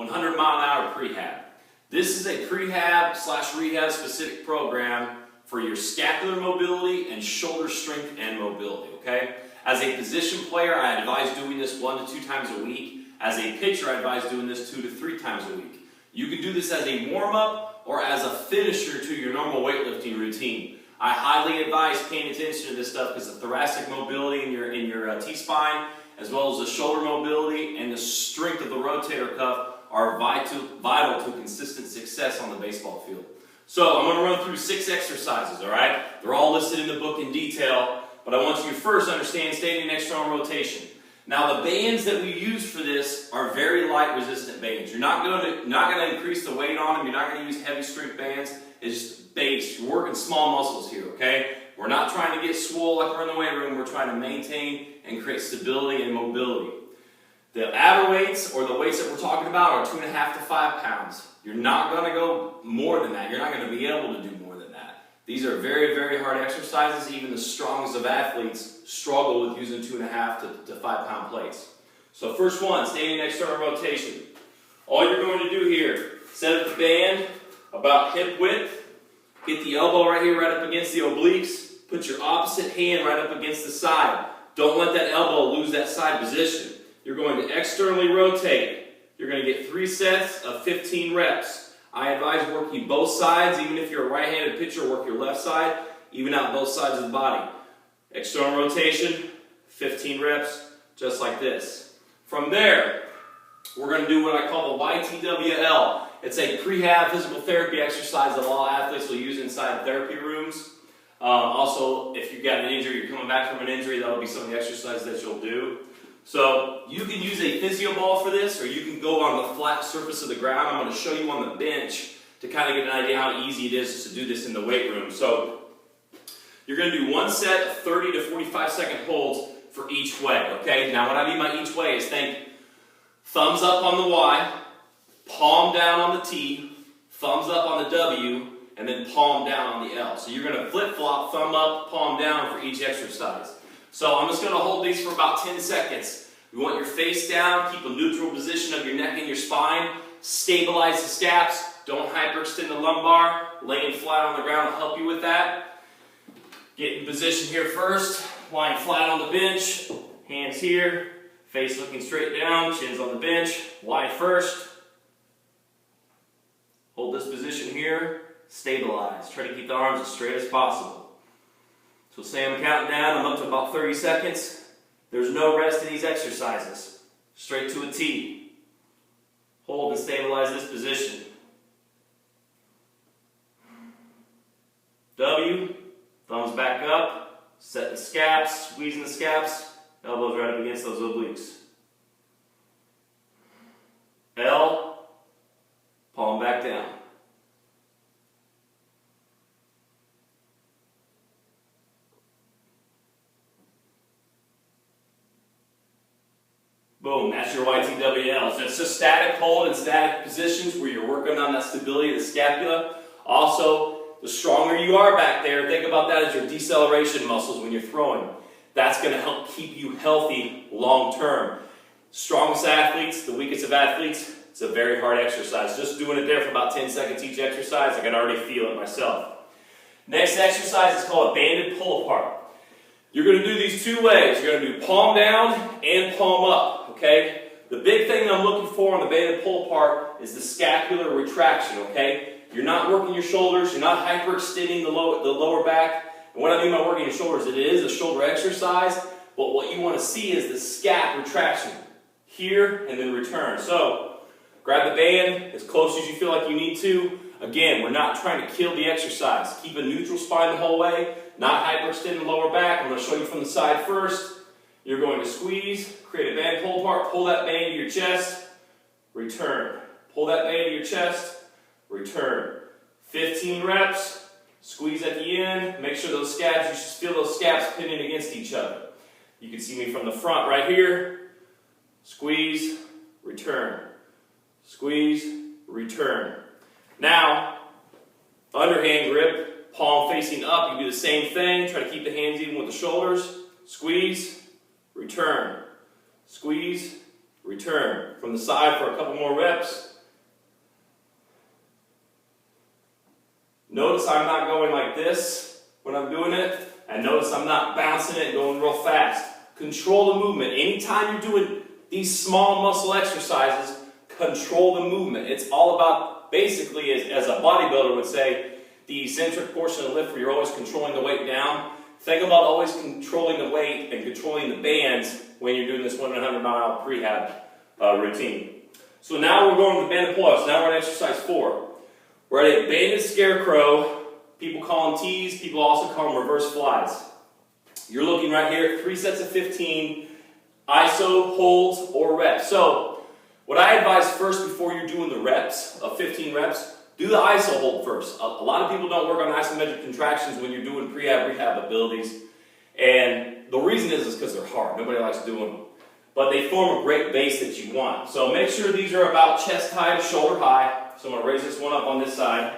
100-mile-an-hour prehab. This is a prehab/rehab specific program for your scapular mobility and shoulder strength and mobility, okay? As a position player, I advise doing this 1 to 2 times a week. As a pitcher, I advise doing this 2 to 3 times a week. You can do this as a warm-up or as a finisher to your normal weightlifting routine. I highly advise paying attention to this stuff because the thoracic mobility in your T-spine, as well as the shoulder mobility and the strength of the rotator cuff are vital to consistent success on the baseball field. So I'm going to run through 6 exercises, all right? They're all listed in the book in detail, but I want you to first understand standing external rotation. Now the bands that we use for this are very light resistant bands. You're not going to increase the weight on them. You're not going to use heavy strength bands. It's just base. You're working small muscles here, okay? We're not trying to get swole like we're in the weight room. We're trying to maintain and create stability and mobility. The outer weights, or the weights that we're talking about, are 2.5 to 5 pounds. You're not going to go more than that. You're not going to be able to do more than that. These are very, very hard exercises. Even the strongest of athletes struggle with using 2.5 to 5 pound plates. So first one, standing external rotation. All you're going to do here, set up the band about hip width. Get the elbow right here, right up against the obliques. Put your opposite hand right up against the side. Don't let that elbow lose that side position. You're going to externally rotate. You're going to get 3 sets of 15 reps. I advise working both sides. Even if you're a right-handed pitcher, work your left side. Even out both sides of the body. External rotation, 15 reps, just like this. From there, we're going to do what I call the YTWL. It's a prehab physical therapy exercise that all athletes will use inside therapy rooms. Also, if you've got an injury, you're coming back from an injury, that'll be some of the exercises that you'll do. So you can use a physio ball for this, or you can go on the flat surface of the ground. I'm going to show you on the bench to kind of get an idea how easy it is to do this in the weight room. So you're going to do 1 set of 30 to 45 second holds for each way, okay? Now what I mean by each way is think thumbs up on the Y, palm down on the T, thumbs up on the W, and then palm down on the L. So you're going to flip-flop, thumb up, palm down for each exercise. So I'm just going to hold these for about 10 seconds. You want your face down, keep a neutral position of your neck and your spine, stabilize the scaps, don't hyperextend the lumbar, laying flat on the ground will help you with that. Get in position here first, lying flat on the bench, hands here, face looking straight down, chins on the bench, wide first. Hold this position here, stabilize. Try to keep the arms as straight as possible. So say I'm counting down, I'm up to about 30 seconds. There's no rest in these exercises. Straight to a T. Hold and stabilize this position. W, thumbs back up, set the scaps, squeezing the scaps, elbows right up against those obliques. L, palm back down. Boom, that's your YTWL. So it's just static hold and static positions where you're working on that stability of the scapula. Also, the stronger you are back there, think about that as your deceleration muscles when you're throwing. That's going to help keep you healthy long term. Strongest athletes, the weakest of athletes, it's a very hard exercise. Just doing it there for about 10 seconds each exercise, I can already feel it myself. Next exercise is called a banded pull apart. You're going to do these 2 ways. You're going to do palm down and palm up, okay? The big thing that I'm looking for on the banded pull apart is the scapular retraction, okay? You're not working your shoulders. You're not hyperextending the lower back. And what I mean by working your shoulders, it is a shoulder exercise, but what you want to see is the scap retraction. Here and then return. So, grab the band as close as you feel like you need to. Again, we're not trying to kill the exercise. Keep a neutral spine the whole way. Not hyperextend the lower back. I'm going to show you from the side first. You're going to squeeze, create a band pull apart, pull that band to your chest, return. Pull that band to your chest, return. 15 reps, squeeze at the end, make sure those scaps, you should feel those scaps pinning against each other. You can see me from the front right here. Squeeze, return. Squeeze, return. Now, underhand grip, palm facing up, you do the same thing. Try to keep the hands even with the shoulders. Squeeze, return. Squeeze, return. From the side for a couple more reps. Notice I'm not going like this when I'm doing it, and notice I'm not bouncing it and going real fast. Control the movement. Anytime you're doing these small muscle exercises, control the movement. It's all about, basically, as a bodybuilder would say, the eccentric portion of the lift where you're always controlling the weight down. Think about always controlling the weight and controlling the bands when you're doing this 100-mile prehab routine. So now we're going to Bandit pull-ups. Now we're on exercise 4. We're at a Bandit Scarecrow. People call them T's. People also call them reverse flies. You're looking right here at 3 sets of 15, ISO, holds, or reps. So what I advise first before you're doing the reps of 15 reps, do the ISO hold first. A lot of people don't work on isometric contractions when you're doing prehab rehab abilities. And the reason is because they're hard. Nobody likes doing them. But they form a great base that you want. So make sure these are about chest high to shoulder high. So I'm going to raise this one up on this side.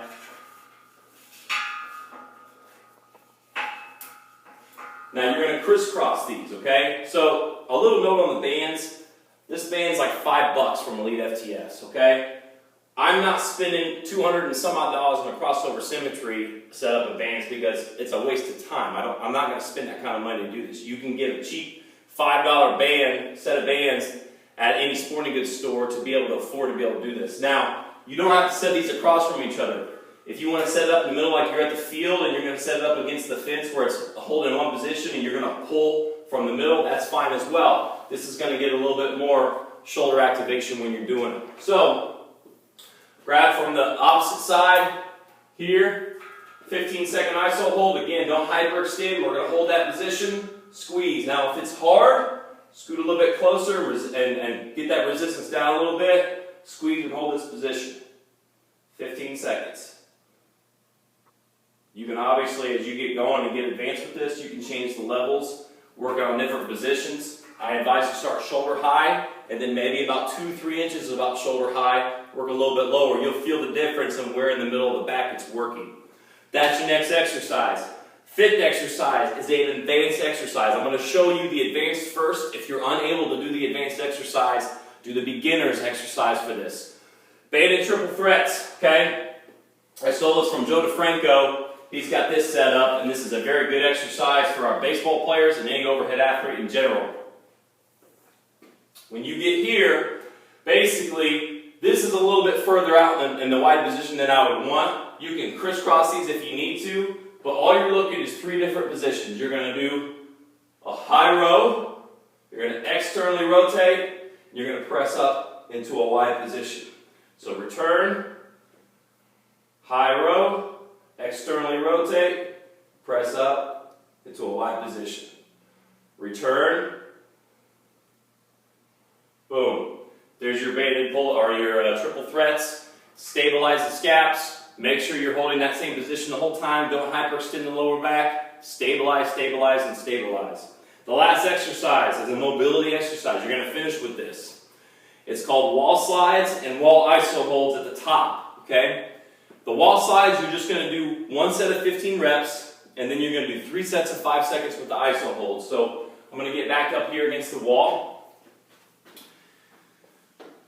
Now you're going to crisscross these, okay? So a little note on the bands. This band's like $5 from Elite FTS, okay? I'm not spending $200 and some odd on a crossover symmetry setup of bands because it's a waste of time. I'm not going to spend that kind of money to do this. You can get a cheap $5 band, set of bands at any sporting goods store to be able to afford to be able to do this. Now, you don't have to set these across from each other. If you want to set it up in the middle like you're at the field and you're going to set it up against the fence where it's holding in one position and you're going to pull from the middle, that's fine as well. This is going to get a little bit more shoulder activation when you're doing it. So, grab from the opposite side here, 15-second ISO hold. Again, don't hyperextend. We're going to hold that position, squeeze. Now, if it's hard, scoot a little bit closer and get that resistance down a little bit. Squeeze and hold this position. 15 seconds. You can obviously, as you get going and get advanced with this, you can change the levels, work on different positions. I advise you start shoulder high, and then maybe about 2-3 inches about shoulder high, work a little bit lower. You'll feel the difference in where in the middle of the back it's working. That's your next exercise. Fifth exercise is an advanced exercise. I'm going to show you the advanced first. If you're unable to do the advanced exercise, do the beginner's exercise for this. Bandit triple threats, okay? I stole this from Joe DeFranco. He's got this set up, and this is a very good exercise for our baseball players and any overhead athlete in general. When you get here, basically, this is a little bit further out in the wide position than I would want. You can crisscross these if you need to, but all you're looking is 3 different positions. You're going to do a high row, you're going to externally rotate, and you're going to press up into a wide position. So return, high row, externally rotate, press up into a wide position. Return, boom. There's your banded pull or your triple threats. Stabilize the scaps. Make sure you're holding that same position the whole time. Don't hyperextend the lower back. Stabilize, stabilize, and stabilize. The last exercise is a mobility exercise. You're going to finish with this. It's called wall slides and wall ISO holds at the top. Okay? The wall slides, you're just going to do 1 set of 15 reps, and then you're going to do 3 sets of 5 seconds with the ISO holds. So I'm going to get back up here against the wall.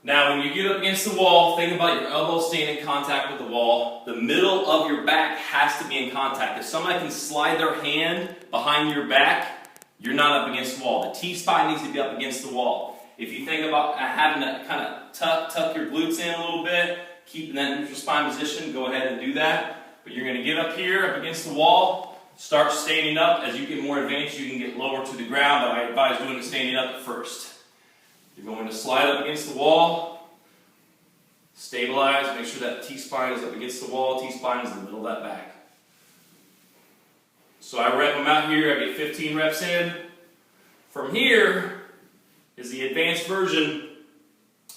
Now, when you get up against the wall, think about your elbows staying in contact with the wall. The middle of your back has to be in contact. If somebody can slide their hand behind your back, you're not up against the wall. The T-spine needs to be up against the wall. If you think about having to kind of tuck your glutes in a little bit, keeping that neutral spine position, go ahead and do that. But you're going to get up here, up against the wall, start standing up. As you get more advanced, you can get lower to the ground, but I advise doing it standing up at first. You're going to slide up against the wall, stabilize, make sure that T-spine is up against the wall, T-spine is in the middle of that back. So I rep them out here, I get 15 reps in. From here is the advanced version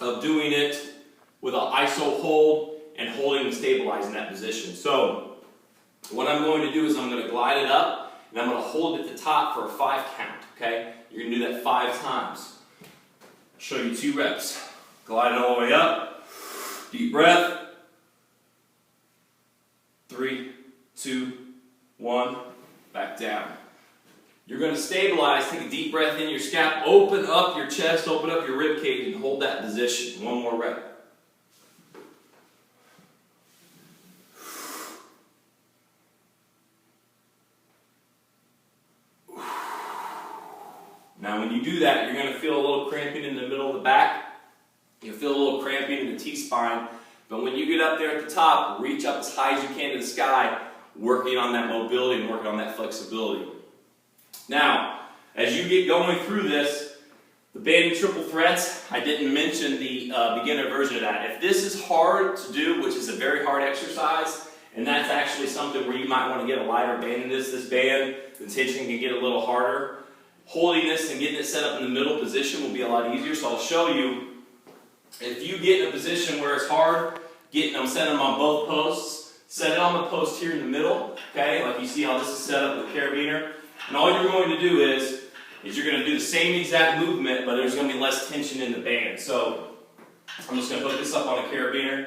of doing it with an ISO hold and holding and stabilizing that position. So what I'm going to do is I'm going to glide it up and I'm going to hold it at the top for a 5 count, okay? You're going to do that 5 times. Show you 2 reps. Glide it all the way up. Deep breath. 3, 2, 1. Back down. You're going to stabilize. Take a deep breath in your scap. Open up your chest. Open up your rib cage and hold that position. 1 more rep. Now when you do that, you're going to feel a little cramping in the middle of the back. You'll feel a little cramping in the T-spine. But when you get up there at the top, reach up as high as you can to the sky, working on that mobility and working on that flexibility. Now, as you get going through this, the Bandit triple threats, I didn't mention the beginner version of that. If this is hard to do, which is a very hard exercise, and that's actually something where you might want to get a lighter band in this band, the tension can get a little harder. Holding this and getting it set up in the middle position will be a lot easier. So I'll show you, if you get in a position where it's hard, I'm setting them on both posts. Set it on the post here in the middle, okay? Like you see how this is set up with the carabiner. And all you're going to do is you're going to do the same exact movement, but there's going to be less tension in the band. So I'm just going to hook this up on a carabiner.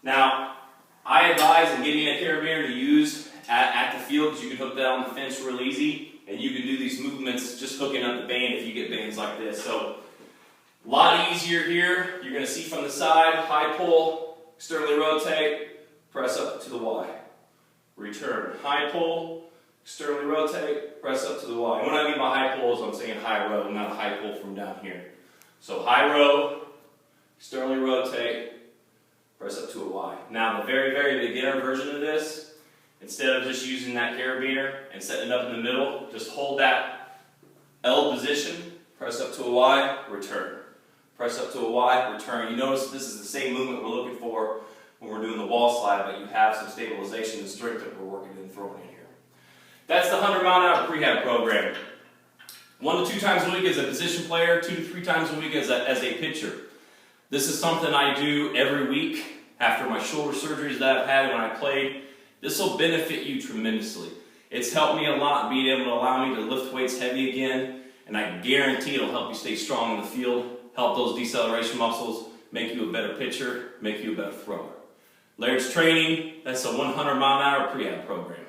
Now, I advise in getting a carabiner to use at the field, because you can hook that on the fence real easy. And you can do these movements just hooking up the band if you get bands like this. So a lot easier here. You're going to see from the side, high pull, externally rotate, press up to the Y. Return. High pull, externally rotate, press up to the Y. And what I mean by high pull is I'm saying high row, not a high pull from down here. So high row, externally rotate, press up to a Y. Now the very, very beginner version of this, instead of just using that carabiner and setting it up in the middle, just hold that L position, press up to a Y, return. Press up to a Y, return. You notice this is the same movement we're looking for when we're doing the wall slide, but you have some stabilization and strength that we're working and throwing in here. That's the 100-mile-an-hour prehab program. 1 to 2 times a week as a position player, 2 to 3 times a week as a pitcher. This is something I do every week after my shoulder surgeries that I've had when I played. This will benefit you tremendously. It's helped me a lot being able to allow me to lift weights heavy again, and I guarantee it'll help you stay strong in the field, help those deceleration muscles, make you a better pitcher, make you a better thrower. Laird's Training, that's a 100-mile-an-hour prehab program.